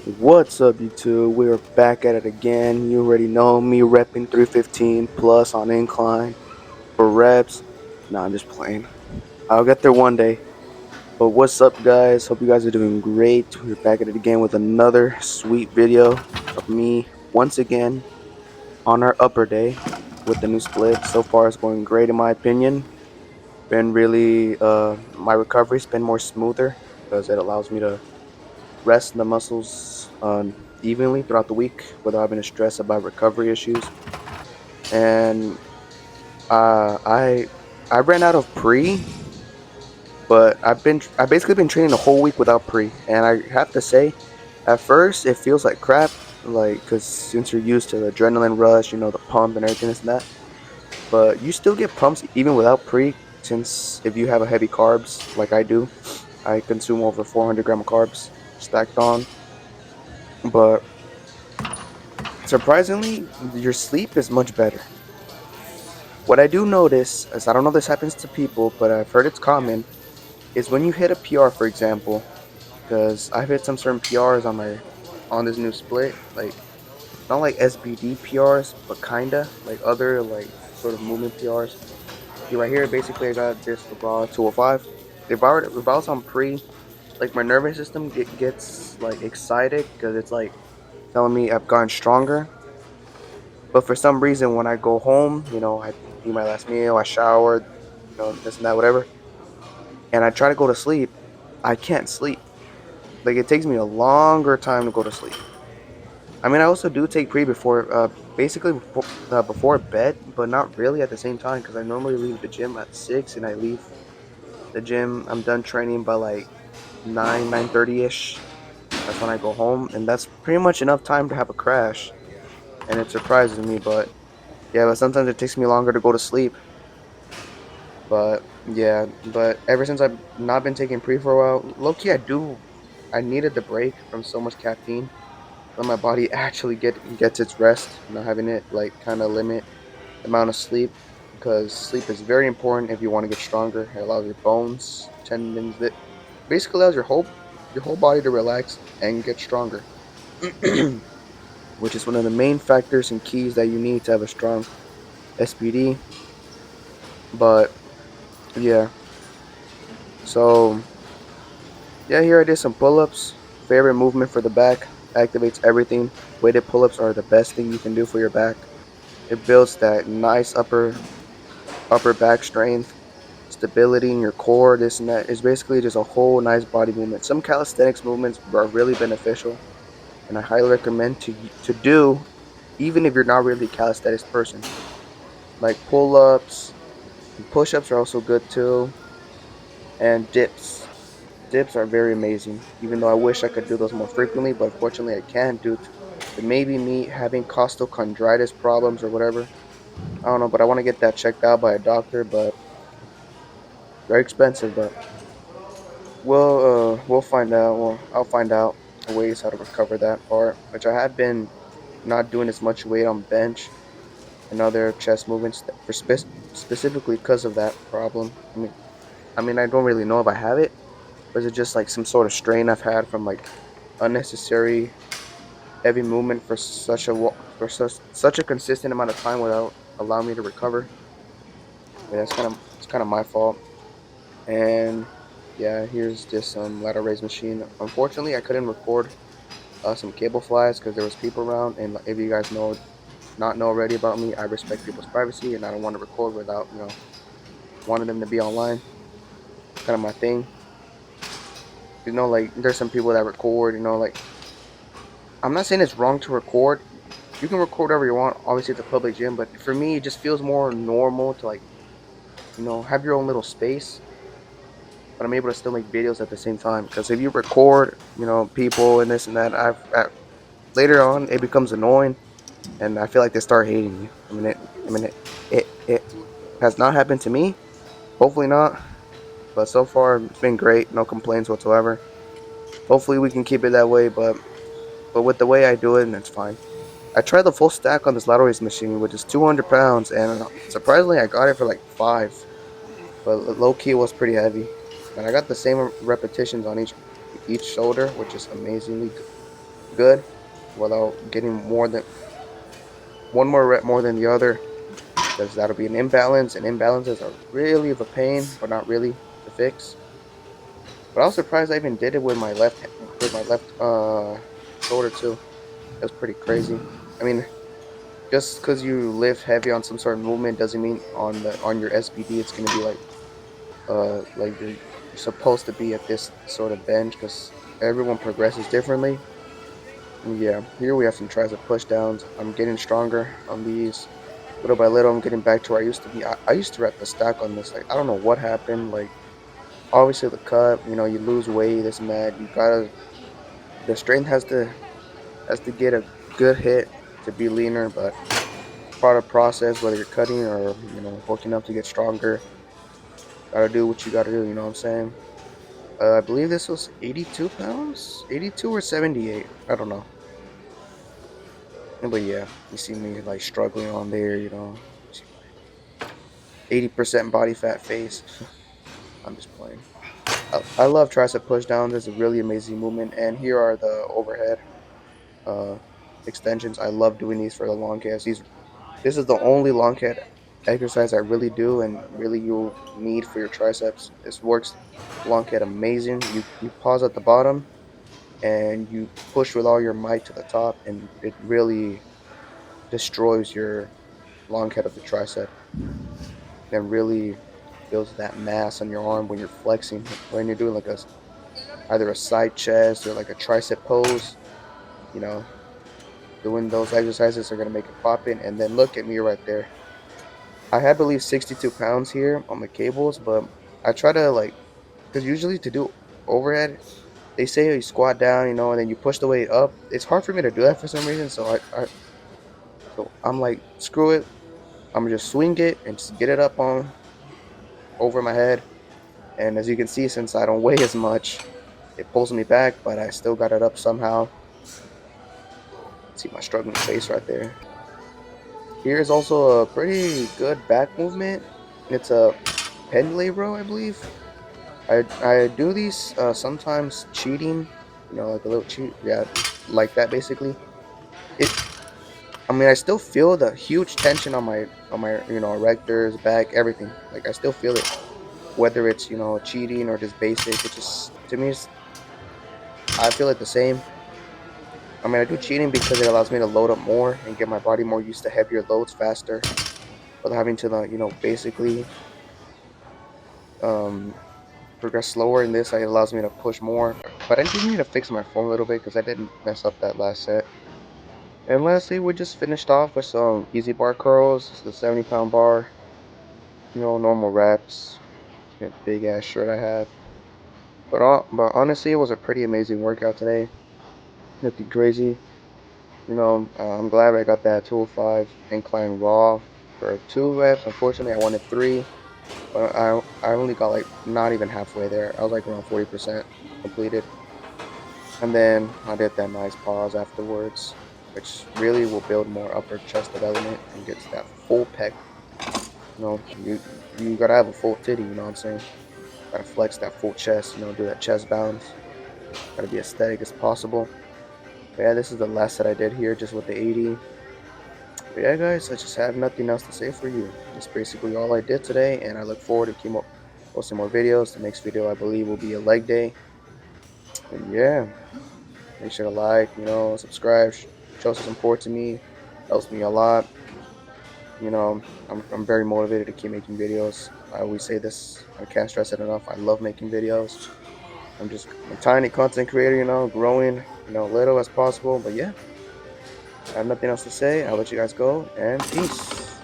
What's up, YouTube? We're back at it again. You already know me repping 315 plus on incline for reps. Nah, I'm just playing. I'll get there one day. But what's up, guys? Hope you guys are doing great. We're back at it again with another sweet video of me once again on our upper day with the new split. So far, it's going great in my opinion. Been really, my recovery's been more smoother because it allows me to rest the muscles evenly throughout the week without having to stress about recovery issues. And I ran out of pre, but I basically been training the whole week without pre, and I have to say, at first it feels like crap, like because since you're used to the adrenaline rush, the pump and everything and that. But you still get pumps even without pre, since if you have a heavy carbs like I do, I consume over 400 gram of carbs stacked on. But surprisingly, your sleep is much better. What I do notice is I don't know if this happens to people, but I've heard it's common, is when you hit a PR, for example, because I've hit some certain PRs on this new split, like not like SBD PRs, but kinda like other like sort of movement PRs. See right here, basically I got this raw 205. If I was on pre, like my nervous system gets like excited because it's like telling me I've gotten stronger. But for some reason, when I go home, I eat my last meal, I showered, this and that, whatever, and I try to go to sleep, I can't sleep. Like it takes me a longer time to go to sleep. I mean, I also do take pre before, basically before bed, but not really at the same time because I normally leave the gym at 6, and I leave the gym. I'm done training by like 9:30 ish. That's when I go home, and that's pretty much enough time to have a crash. And it surprises me, but yeah, but sometimes it takes me longer to go to sleep. But yeah, but ever since I've not been taking pre for a while, low key I needed the break from so much caffeine. Let my body actually gets its rest, not having it like kind of limit the amount of sleep, because sleep is very important if you want to get stronger. It allows your bones, tendons, that basically allows your whole body to relax and get stronger, which is one of the main factors and keys that you need to have a strong SPD. But yeah, so yeah, here I did some pull-ups. Favorite movement for the back. Activates everything. Weighted pull-ups are the best thing you can do for your back. It builds that nice upper back strength, stability in your core, this and that. It's basically just a whole nice body movement. Some calisthenics movements are really beneficial, and I highly recommend to do even if you're not really a calisthenics person. Like pull-ups and push-ups are also good too, and dips. Dips are very amazing, even though I wish I could do those more frequently, but unfortunately I can't due to maybe me having costochondritis problems or whatever. I don't know, but I want to get that checked out by a doctor, but very expensive. But we'll find out. Well, I'll find out ways how to recover that part, which I have been not doing as much weight on bench and other chest movements for specifically because of that problem. I mean, I don't really know if I have it, or is it just like some sort of strain I've had from like unnecessary heavy movement for such a consistent amount of time without allowing me to recover. Yeah, it's kind of my fault. And yeah, here's just some ladder raise machine. Unfortunately, I couldn't record some cable flies because there was people around. And if you guys not know already about me, I respect people's privacy, and I don't want to record without wanting them to be online. It's kind of my thing. Like there's some people that record. Like I'm not saying it's wrong to record. You can record whatever you want. Obviously, it's a public gym, but for me, it just feels more normal to like, have your own little space. But I'm able to still make videos at the same time. Because if you record, people and this and that, later on it becomes annoying, and I feel like they start hating you. It has not happened to me. Hopefully not. But so far, it's been great. No complaints whatsoever. Hopefully, we can keep it that way. But with the way I do it, and it's fine. I tried the full stack on this lateral raise machine, which is 200 pounds, and surprisingly, I got it for like 5. But low key was pretty heavy, and I got the same repetitions on each shoulder, which is amazingly good. good without getting more than one more rep more than the other, because that'll be an imbalance, and imbalances are really of a pain, but not really to fix. But I was surprised I even did it with my left shoulder too. It was pretty crazy. I mean, just because you lift heavy on some sort of movement doesn't mean on your SBD it's gonna be like you're supposed to be at this sort of bench, because everyone progresses differently. And yeah, here we have some tricep push downs. I'm getting stronger on these. Little by little, I'm getting back to where I used to be. I used to wreck the stack on this. Like, I don't know what happened. Like, obviously the cut, you lose weight, this and that. The strength has to get a good hit to be leaner, but part of the process, whether you're cutting or, working up to get stronger, gotta do what you gotta do, you know what I'm saying? I believe this was 82 pounds? 82 or 78? I don't know. But yeah, you see me like struggling on there. 80% body fat face. I'm just playing. I love tricep push downs. It's a really amazing movement. And here are the overhead uh, extensions. I love doing these for the long calves. This is the only long calf exercise I really do and really you'll need for your triceps. This works long calf amazing. You pause at the bottom and you push with all your might to the top, and it really destroys your long head of the tricep and really builds that mass on your arm when you're flexing, when you're doing either a side chest or like a tricep pose. you know Doing those exercises are going to make it pop in. And then look at me right there. I had to leave 62 pounds here on the cables, but I try to because usually to do overhead, they say you squat down, and then you push the weight up. It's hard for me to do that for some reason, so I'm like, screw it. I'm gonna just swing it and just get it up on over my head. And as you can see, since I don't weigh as much, it pulls me back, but I still got it up somehow. See my struggling face right there. Here is also a pretty good back movement. It's a pendlay row, I believe. I do these sometimes cheating, like a little cheat, yeah, like that basically. It, I mean, I still feel the huge tension on my erectors, back, everything. Like I still feel it, whether it's cheating or just basic. It just to me, I feel it the same. I mean, I do cheating because it allows me to load up more and get my body more used to heavier loads faster, without having to basically um progress slower. In this, it allows me to push more. But I do need to fix my form a little bit because I didn't mess up that last set. And lastly, we just finished off with some easy bar curls. It's the 70-pound bar. Normal reps. Big ass shirt I have. But honestly, it was a pretty amazing workout today. Nothing crazy. I'm glad I got that 205 incline raw for 2 reps. Unfortunately, I wanted 3, but I only got not even halfway there. I was around 40% completed. And then I did that nice pause afterwards, which really will build more upper chest development and gets that full pec. You gotta have a full titty, you know what I'm saying? Gotta flex that full chest, do that chest bounce. Gotta be aesthetic as possible. But yeah, this is the last that I did here, just with the 80. But yeah, guys, I just have nothing else to say for you. That's basically all I did today, and I look forward to keep posting more videos. The next video, I believe, will be a leg day. And yeah, make sure to like, subscribe, show some support to me. Helps me a lot. I'm very motivated to keep making videos. I always say this, I can't stress it enough. I love making videos. I'm just a tiny content creator, growing, little as possible. But yeah, I have nothing else to say. I'll let you guys go, and peace.